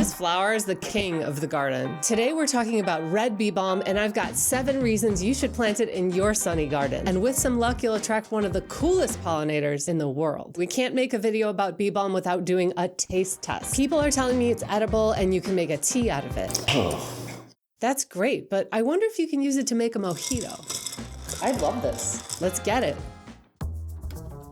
This flower is the king of the garden. Today we're talking about red bee balm, and I've got 7 reasons you should plant it in your sunny garden. And with some luck, you'll attract one of the coolest pollinators in the world. We can't make a video about bee balm without doing a taste test. People are telling me it's edible and you can make a tea out of it. That's great, but I wonder if you can use it to make a mojito. I love this. Let's get it.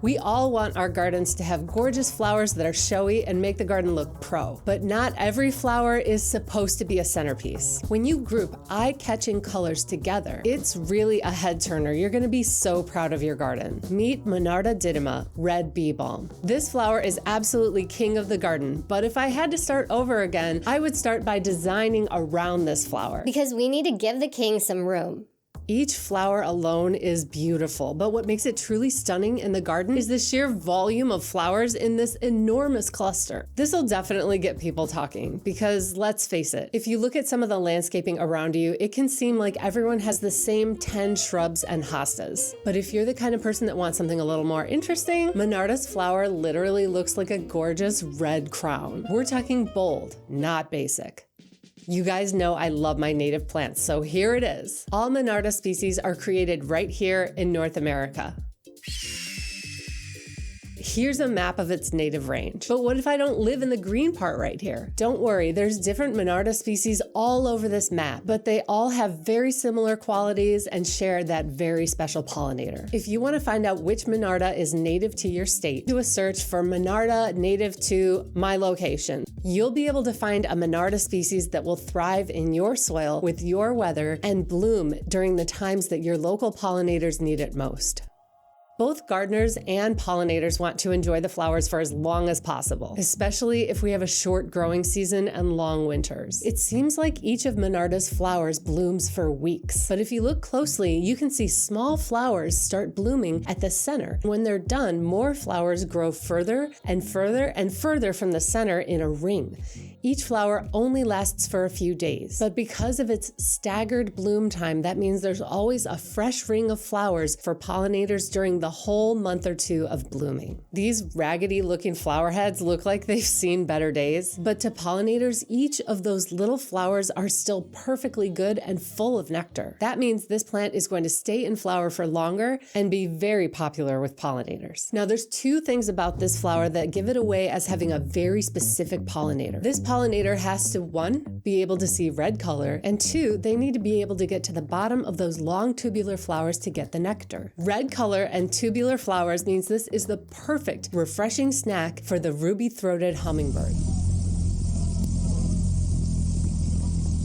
We all want our gardens to have gorgeous flowers that are showy and make the garden look pro, but not every flower is supposed to be a centerpiece. When you group eye-catching colors together, it's really a head turner. You're gonna be so proud of your garden. Meet Monarda didyma, red bee balm. This flower is absolutely king of the garden, but if I had to start over again, I would start by designing around this flower. Because we need to give the king some room. Each flower alone is beautiful, but what makes it truly stunning in the garden is the sheer volume of flowers in this enormous cluster. This will definitely get people talking because let's face it, if you look at some of the landscaping around you, it can seem like everyone has the same 10 shrubs and hostas. But if you're the kind of person that wants something a little more interesting, Monarda's flower literally looks like a gorgeous red crown. We're talking bold, not basic. You guys know I love my native plants, so here it is. All Monarda species are created right here in North America. Here's a map of its native range. But what if I don't live in the green part right here? Don't worry, there's different Monarda species all over this map, but they all have very similar qualities and share that very special pollinator. If you want to find out which Monarda is native to your state, do a search for Monarda native to my location. You'll be able to find a Monarda species that will thrive in your soil with your weather and bloom during the times that your local pollinators need it most. Both gardeners and pollinators want to enjoy the flowers for as long as possible, especially if we have a short growing season and long winters. It seems like each of Monarda's flowers blooms for weeks, but if you look closely, you can see small flowers start blooming at the center. When they're done, more flowers grow further and further and further from the center in a ring. Each flower only lasts for a few days, but because of its staggered bloom time, that means there's always a fresh ring of flowers for pollinators during the whole month or 2 of blooming. These raggedy looking flower heads look like they've seen better days, but to pollinators, each of those little flowers are still perfectly good and full of nectar. That means this plant is going to stay in flower for longer and be very popular with pollinators. Now, there's 2 things about this flower that give it away as having a very specific pollinator. This pollinator has to, 1, be able to see red color, and 2, they need to be able to get to the bottom of those long tubular flowers to get the nectar. Red color and tubular flowers means this is the perfect, refreshing snack for the ruby-throated hummingbird.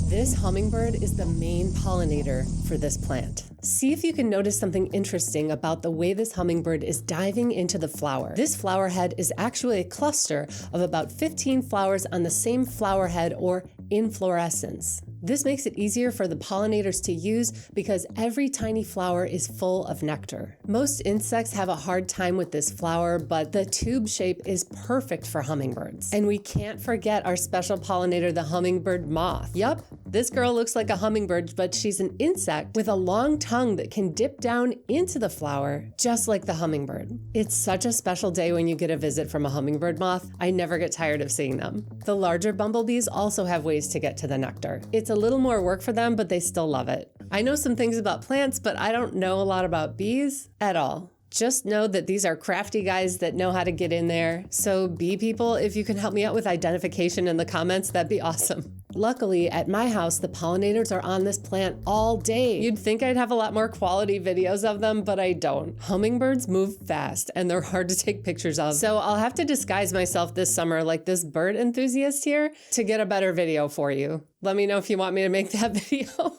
This hummingbird is the main pollinator for this plant. See if you can notice something interesting about the way this hummingbird is diving into the flower. This flower head is actually a cluster of about 15 flowers on the same flower head, or inflorescence. This makes it easier for the pollinators to use because every tiny flower is full of nectar. Most insects have a hard time with this flower, but the tube shape is perfect for hummingbirds. And we can't forget our special pollinator, the hummingbird moth. Yup, this girl looks like a hummingbird, but she's an insect with a long tongue that can dip down into the flower, just like the hummingbird. It's such a special day when you get a visit from a hummingbird moth. I never get tired of seeing them. The larger bumblebees also have ways to get to the nectar. It's a little more work for them, but they still love it. I know some things about plants, but I don't know a lot about bees at all. Just know that these are crafty guys that know how to get in there. So bee people, if you can help me out with identification in the comments, that'd be awesome. Luckily, at my house, the pollinators are on this plant all day. You'd think I'd have a lot more quality videos of them, but I don't. Hummingbirds move fast and they're hard to take pictures of. So I'll have to disguise myself this summer like this bird enthusiast here to get a better video for you. Let me know if you want me to make that video.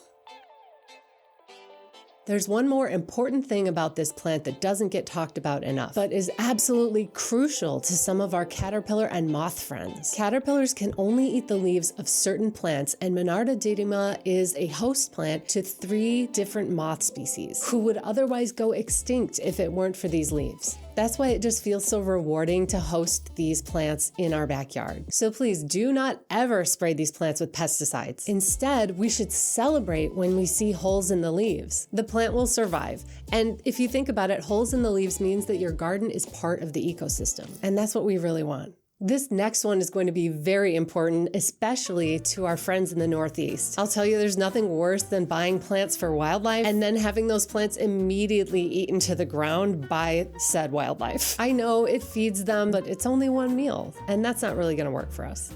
There's one more important thing about this plant that doesn't get talked about enough, but is absolutely crucial to some of our caterpillar and moth friends. Caterpillars can only eat the leaves of certain plants, and Monarda didyma is a host plant to 3 different moth species who would otherwise go extinct if it weren't for these leaves. That's why it just feels so rewarding to host these plants in our backyard. So please do not ever spray these plants with pesticides. Instead, we should celebrate when we see holes in the leaves. The plant will survive. And if you think about it, holes in the leaves means that your garden is part of the ecosystem. And that's what we really want. This next one is going to be very important, especially to our friends in the Northeast. I'll tell you, there's nothing worse than buying plants for wildlife and then having those plants immediately eaten to the ground by said wildlife. I know it feeds them, but it's only one meal, and that's not really going to work for us.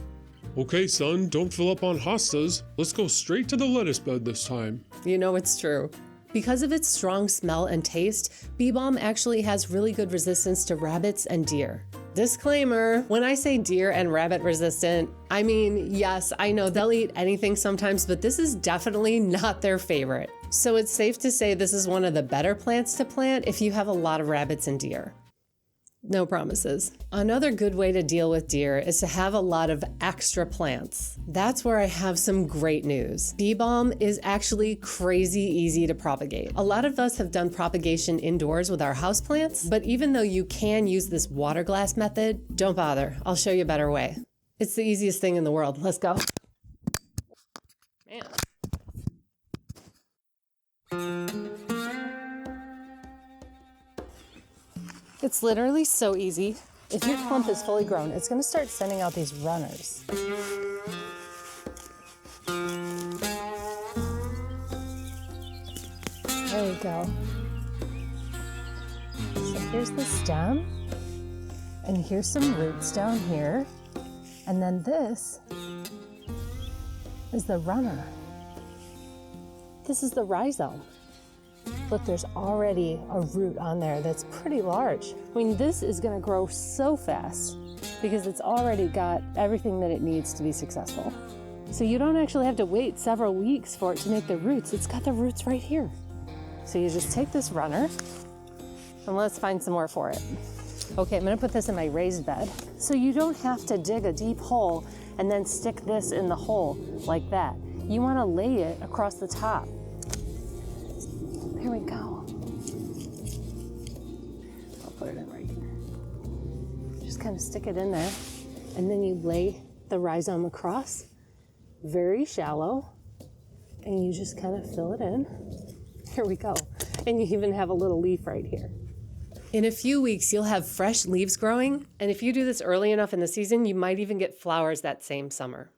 Okay, son, don't fill up on hostas. Let's go straight to the lettuce bed this time. You know it's true. Because of its strong smell and taste, BALM actually has really good resistance to rabbits and deer. Disclaimer, when I say deer and rabbit resistant, I mean, yes, I know they'll eat anything sometimes, but this is definitely not their favorite. So it's safe to say this is one of the better plants to plant if you have a lot of rabbits and deer. No promises. Another good way to deal with deer is to have a lot of extra plants. That's where I have some great news. BALM is actually crazy easy to propagate. A lot of us have done propagation indoors with our houseplants, but even though you can use this water glass method, don't bother. I'll show you a better way. It's the easiest thing in the world. Let's go. Man. It's literally so easy. If your clump is fully grown, it's going to start sending out these runners. There we go. So here's the stem, and here's some roots down here, and then this is the runner. This is the rhizome. Look, there's already a root on there that's pretty large. I mean, this is gonna grow so fast because it's already got everything that it needs to be successful. So you don't actually have to wait several weeks for it to make the roots. It's got the roots right here. So you just take this runner and let's find some more for it. Okay, I'm gonna put this in my raised bed. So you don't have to dig a deep hole and then stick this in the hole like that. You wanna lay it across the top. Here we go. I'll put it in right here. Just kind of stick it in there, and then you lay the rhizome across, very shallow, and you just kind of fill it in. Here we go. And you even have a little leaf right here. In a few weeks, you'll have fresh leaves growing, and if you do this early enough in the season, you might even get flowers that same summer.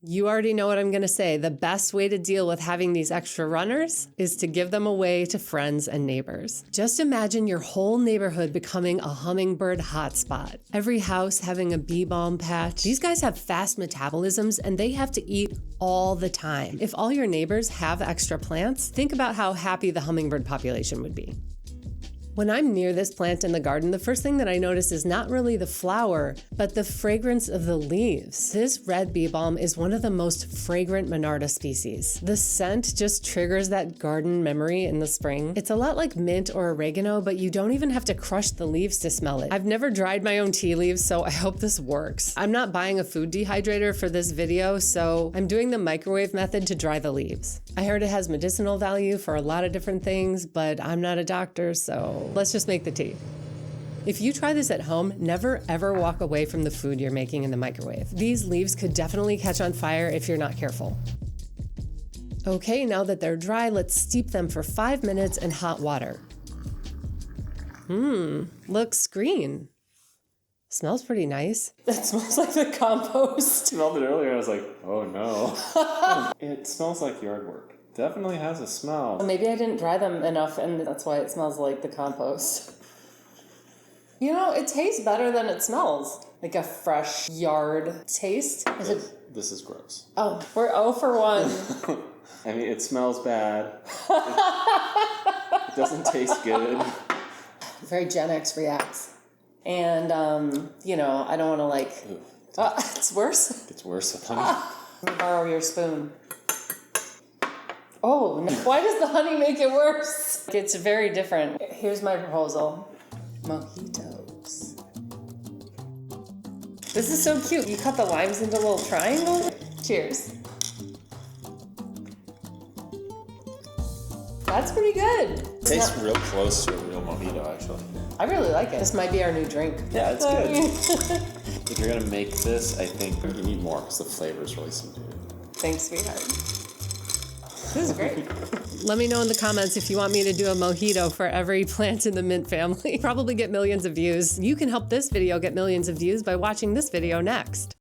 You already know what I'm going to say. The best way to deal with having these extra runners is to give them away to friends and neighbors. Just imagine your whole neighborhood becoming a hummingbird hotspot. Every house having a BALM patch. These guys have fast metabolisms and they have to eat all the time. If all your neighbors have extra plants, think about how happy the hummingbird population would be. When I'm near this plant in the garden, the first thing that I notice is not really the flower, but the fragrance of the leaves. This red BALM is one of the most fragrant Monarda species. The scent just triggers that garden memory in the spring. It's a lot like mint or oregano, but you don't even have to crush the leaves to smell it. I've never dried my own tea leaves, so I hope this works. I'm not buying a food dehydrator for this video, so I'm doing the microwave method to dry the leaves. I heard it has medicinal value for a lot of different things, but I'm not a doctor, so let's just make the tea. If you try this at home, never ever walk away from the food you're making in the microwave. These leaves could definitely catch on fire if you're not careful. Okay, now that they're dry, let's steep them for 5 minutes in hot water. Looks green. Smells pretty nice. That smells like the compost. Smelled it earlier, I was like, oh no. It smells like yard work. Definitely has a smell. Maybe I didn't dry them enough and that's why it smells like the compost. You know, it tastes better than it smells. Like a fresh yard taste. This is gross. Oh, we're 0 for 1. I mean, it smells bad. It doesn't taste good. Very Gen X reacts. And, you know, I don't want to it's worse? It's worse with honey. Let me borrow your spoon. Oh, no. Why does the honey make it worse? It's very different. Here's my proposal. Mojitos. This is so cute. You cut the limes into little triangles. Cheers. That's pretty good. It tastes real close to a real mojito, actually. I really like it. This might be our new drink. Yeah, it's good. If you're going to make this, I think you need more because the flavor is really subdued. Thanks, sweetheart. This is great. Let me know in the comments if you want me to do a mojito for every plant in the mint family. Probably get millions of views. You can help this video get millions of views by watching this video next.